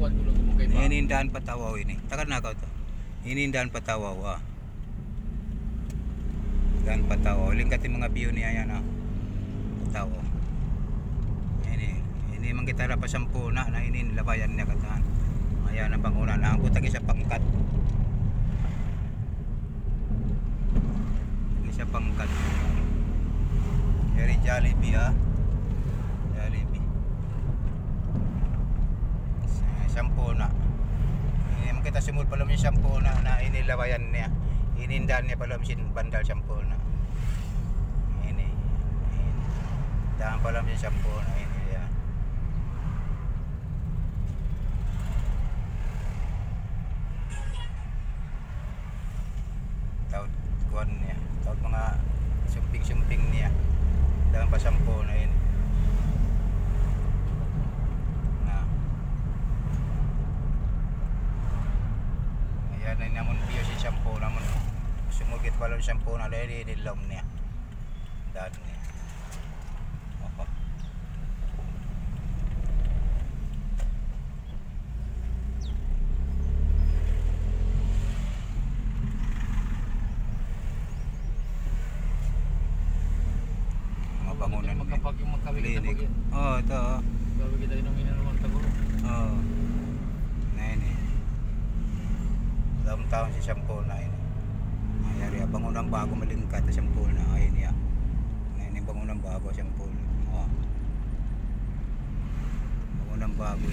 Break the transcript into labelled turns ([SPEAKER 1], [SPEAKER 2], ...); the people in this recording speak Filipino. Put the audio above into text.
[SPEAKER 1] kuan dulu mo kay ba.
[SPEAKER 2] Inindahan patawaw ini. Takad na ka to. Inindahan patawaw ah. Dan patawaw. Lingkat yung mga view niya yan ah. Patawaw. Ini man kita pa sampuna na ini labayan niya katahan. Ayan ang panguna na ang putag isa pangkat. Isa pangkat. Dari Jollibee ah. Jollibee. Sampuna. Ini man kita sumul palom yung sampuna na ini labayan niya. Inindan niya palom sin bandal sampuna. Ini. Daan palom yung sampuna ini. Taud kuan niya, taud mga sumping-sumping niya dalam pasampo na yun na ayan na naman biyo si sampo naman sumugit pala yung sampo na dahil inilom niya daan niya opo. Bangunan
[SPEAKER 1] Magkapag yung magkawig kita
[SPEAKER 2] klinik.
[SPEAKER 1] pag.
[SPEAKER 2] Oh, ito oh.
[SPEAKER 1] Kawig kita inumin na naman tagulo.
[SPEAKER 2] Oh. Na ini. Dalam taon si sampo na ini. Ayari bangunan bago malingkat sa sampo na ayun niya. Na ini bangunan bago sampo. Oh. Bangunan bago.